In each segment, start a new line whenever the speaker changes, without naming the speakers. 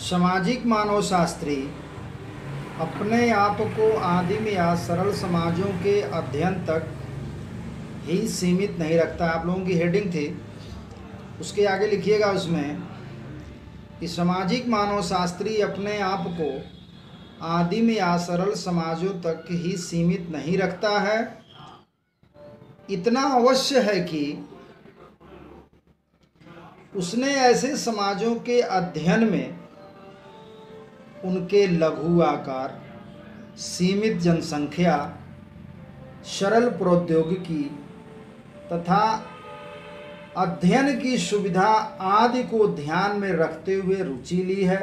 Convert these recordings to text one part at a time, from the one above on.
सामाजिक मानवशास्त्री अपने आप को आदिम या सरल समाजों के अध्ययन तक ही सीमित नहीं रखता। आप लोगों की हेडिंग थी, उसके आगे लिखिएगा उसमें कि सामाजिक मानवशास्त्री अपने आप को आदिम या सरल समाजों तक ही सीमित नहीं रखता है। इतना अवश्य है कि उसने ऐसे समाजों के अध्ययन में उनके लघु आकार, सीमित जनसंख्या, सरल प्रौद्योगिकी तथा अध्ययन की सुविधा आदि को ध्यान में रखते हुए रुचि ली है।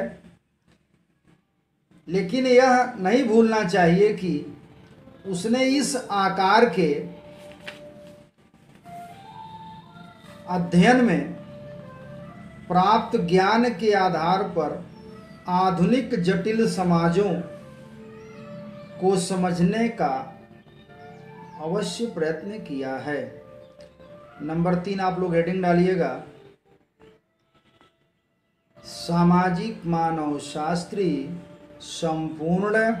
लेकिन यह नहीं भूलना चाहिए कि उसने इस आकार के अध्ययन में प्राप्त ज्ञान के आधार पर आधुनिक जटिल समाजों को समझने का अवश्य प्रयत्न किया है। नंबर 3 आप लोग हेडिंग डालिएगा, सामाजिक मानवशास्त्री संपूर्ण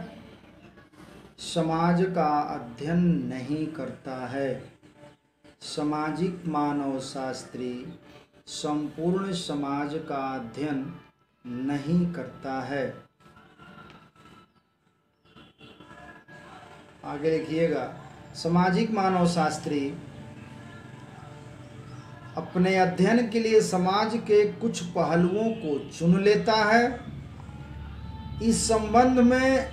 समाज का अध्ययन नहीं करता है। सामाजिक मानवशास्त्री संपूर्ण समाज का अध्ययन नहीं करता है। आगे लिखिएगा, सामाजिक मानवशास्त्री अपने अध्ययन के लिए समाज के कुछ पहलुओं को चुन लेता है। इस संबंध में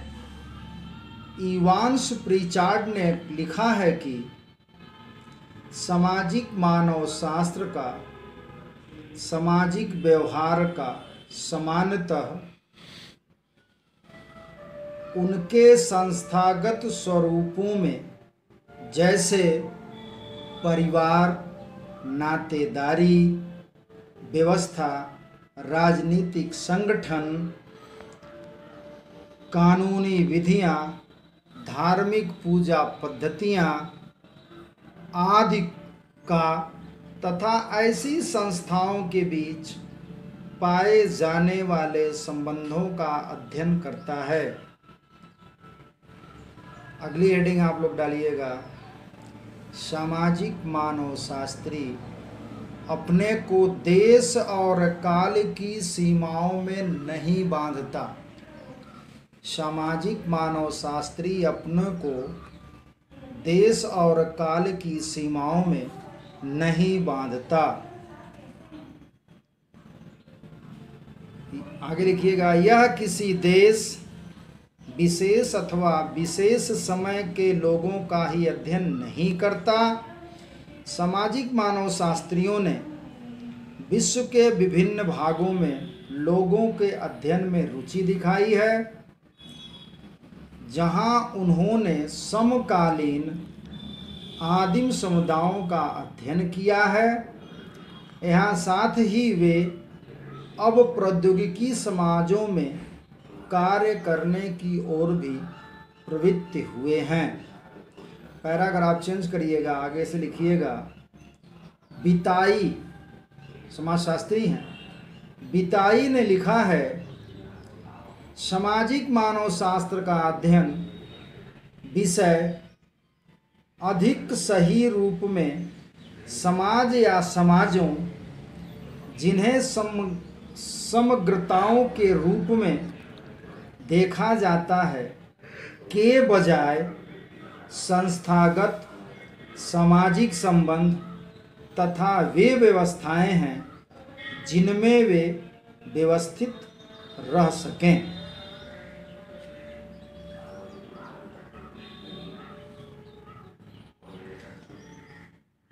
इवांस प्रीचार्ड ने लिखा है कि सामाजिक मानवशास्त्र का सामाजिक व्यवहार का सामान्यतः उनके संस्थागत स्वरूपों में, जैसे परिवार, नातेदारी व्यवस्था, राजनीतिक संगठन, कानूनी विधियां, धार्मिक पूजा पद्धतियां आदि का तथा ऐसी संस्थाओं के बीच पाए जाने वाले संबंधों का अध्ययन करता है। अगली हेडिंग आप लोग डालिएगा, सामाजिक मानवशास्त्री अपने को देश और काल की सीमाओं में नहीं बांधता। सामाजिक मानवशास्त्री अपने को देश और काल की सीमाओं में नहीं बांधता। आगे लिखिएगा, यह किसी देश विशेष अथवा विशेष समय के लोगों का ही अध्ययन नहीं करता। सामाजिक मानवशास्त्रियों ने विश्व के विभिन्न भागों में लोगों के अध्ययन में रुचि दिखाई है, जहां उन्होंने समकालीन आदिम समुदायों का अध्ययन किया है। यहाँ साथ ही वे अब प्रौद्योगिकी समाजों में कार्य करने की ओर भी प्रवृत्त हुए हैं। पैराग्राफ आप चेंज करिएगा, आगे से लिखिएगा, बिताई समाजशास्त्री हैं, बिताई ने लिखा है, सामाजिक मानवशास्त्र का अध्ययन विषय अधिक सही रूप में समाज या समाजों जिन्हें समग्रताओं के रूप में देखा जाता है के बजाय संस्थागत सामाजिक संबंध तथा वे व्यवस्थाएं हैं जिनमें वे व्यवस्थित रह सकें।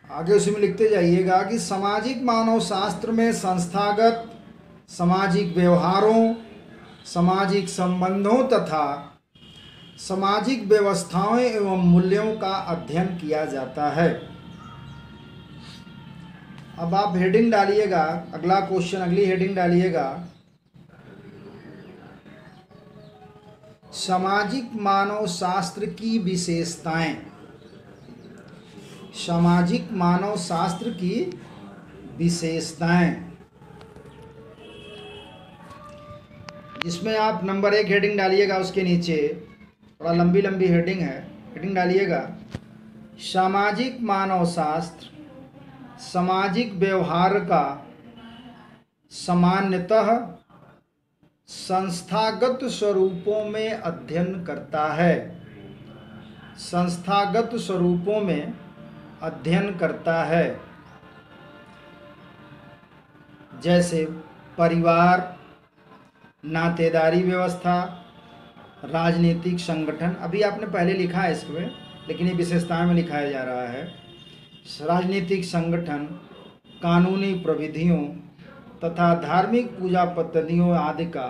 आगे उसमें लिखते जाइएगा कि सामाजिक मानवशास्त्र में संस्थागत सामाजिक व्यवहारों, सामाजिक संबंधों तथा सामाजिक व्यवस्थाओं एवं मूल्यों का अध्ययन किया जाता है। अब आप हेडिंग डालिएगा, अगला क्वेश्चन, अगली हेडिंग डालिएगा, सामाजिक मानवशास्त्र की विशेषताएं। सामाजिक मानवशास्त्र की विशेषताएं। जिसमें आप नंबर 1 हेडिंग डालिएगा, उसके नीचे थोड़ा लंबी लंबी हेडिंग है, हेडिंग डालिएगा सामाजिक मानव शास्त्र सामाजिक व्यवहार का सामान्यतः संस्थागत स्वरूपों में अध्ययन करता है। संस्थागत स्वरूपों में अध्ययन करता है, जैसे परिवार, नातेदारी व्यवस्था, राजनीतिक संगठन। अभी आपने पहले लिखा है इसमें, लेकिन ये विशेषताएं में लिखाया जा रहा है। राजनीतिक संगठन, कानूनी प्रविधियों तथा धार्मिक पूजा पद्धतियों आदि का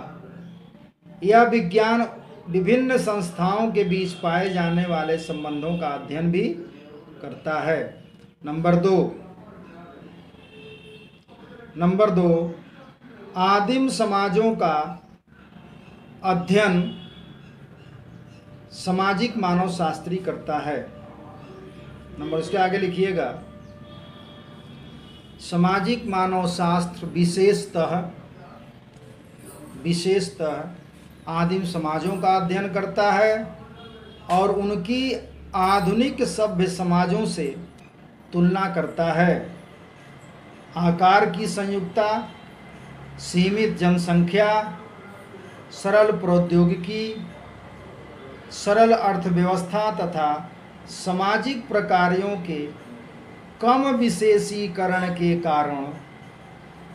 यह विज्ञान विभिन्न संस्थाओं के बीच पाए जाने वाले संबंधों का अध्ययन भी करता है। नंबर दो, आदिम समाजों का अध्ययन सामाजिक मानव शास्त्री करता है। नंबर उसके आगे लिखिएगा सामाजिक मानव शास्त्र विशेषतः आदिम समाजों का अध्ययन करता है और उनकी आधुनिक सभ्य समाजों से तुलना करता है। आकार की संयुक्ता, सीमित जनसंख्या, सरल प्रौद्योगिकी, सरल अर्थव्यवस्था तथा सामाजिक प्रकारों के कम विशेषीकरण के कारण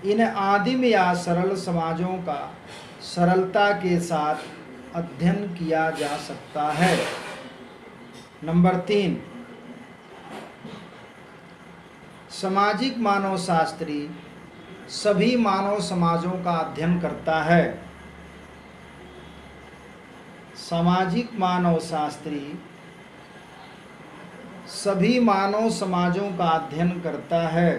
इन आदिम या सरल समाजों का सरलता के साथ अध्ययन किया जा सकता है। नंबर 3, सामाजिक मानव शास्त्री सभी मानव समाजों का अध्ययन करता है। सामाजिक मानव शास्त्री सभी मानव समाजों का अध्ययन करता है।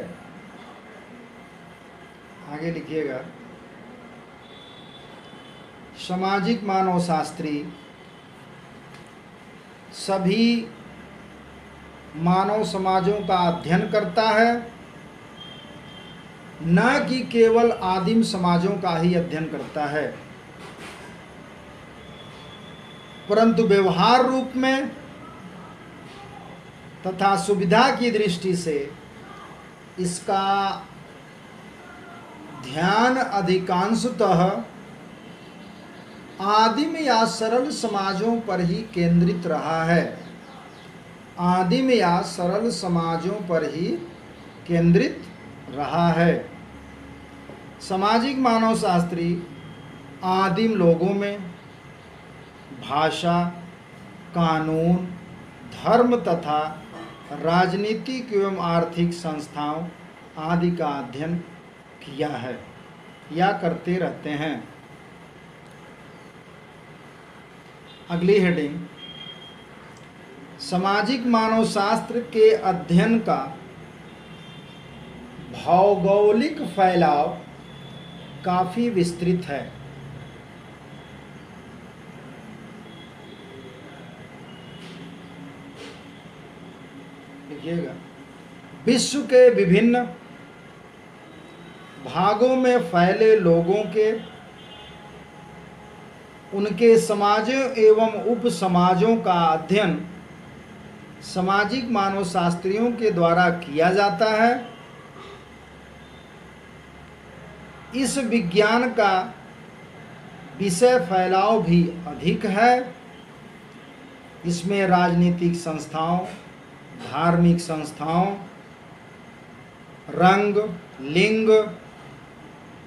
आगे लिखिएगा सामाजिक मानव शास्त्री सभी मानव समाजों का अध्ययन करता है, न कि केवल आदिम समाजों का ही अध्ययन करता है, परंतु व्यवहार रूप में तथा सुविधा की दृष्टि से इसका ध्यान अधिकांशतः आदिम या सरल समाजों पर ही केंद्रित रहा है। आदिम या सरल समाजों पर ही केंद्रित रहा है। सामाजिक मानव शास्त्री आदिम लोगों में भाषा, कानून, धर्म तथा राजनीतिक एवं आर्थिक संस्थाओं आदि का अध्ययन किया है या करते रहते हैं। अगली हेडिंग सामाजिक मानव शास्त्र के अध्ययन का भौगोलिक फैलाव काफी विस्तृत है। लिखिएगा विश्व के विभिन्न भागों में फैले लोगों के, उनके समाजों एवं उप समाजों का अध्ययन सामाजिक मानव शास्त्रियों के द्वारा किया जाता है। इस विज्ञान का विषय फैलाव भी अधिक है। इसमें राजनीतिक संस्थाओं, धार्मिक संस्थाओं, रंग, लिंग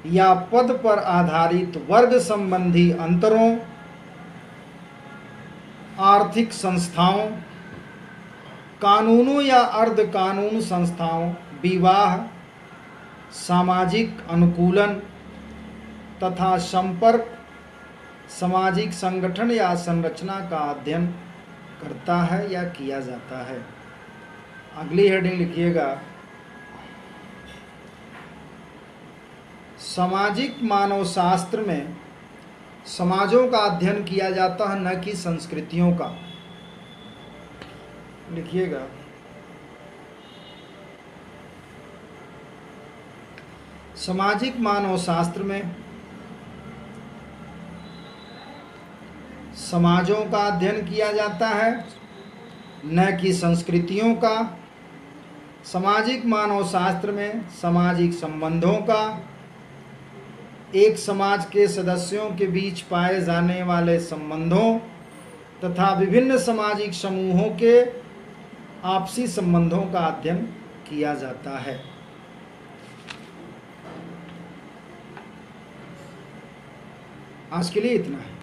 या पद पर आधारित वर्ग संबंधी अंतरों, आर्थिक संस्थाओं, कानूनों या अर्ध कानून संस्थाओं, विवाह, सामाजिक अनुकूलन तथा संपर्क, सामाजिक संगठन या संरचना का अध्ययन करता है या किया जाता है। अगली हेडिंग लिखिएगा सामाजिक मानव शास्त्र में समाजों का अध्ययन किया जाता है, न कि संस्कृतियों का। लिखिएगा सामाजिक मानव शास्त्र में समाजों का अध्ययन किया जाता है, न कि संस्कृतियों का। सामाजिक मानव शास्त्र में सामाजिक संबंधों का, एक समाज के सदस्यों के बीच पाए जाने वाले संबंधों तथा विभिन्न सामाजिक समूहों के आपसी संबंधों का अध्ययन किया जाता है। आज के लिए इतना है।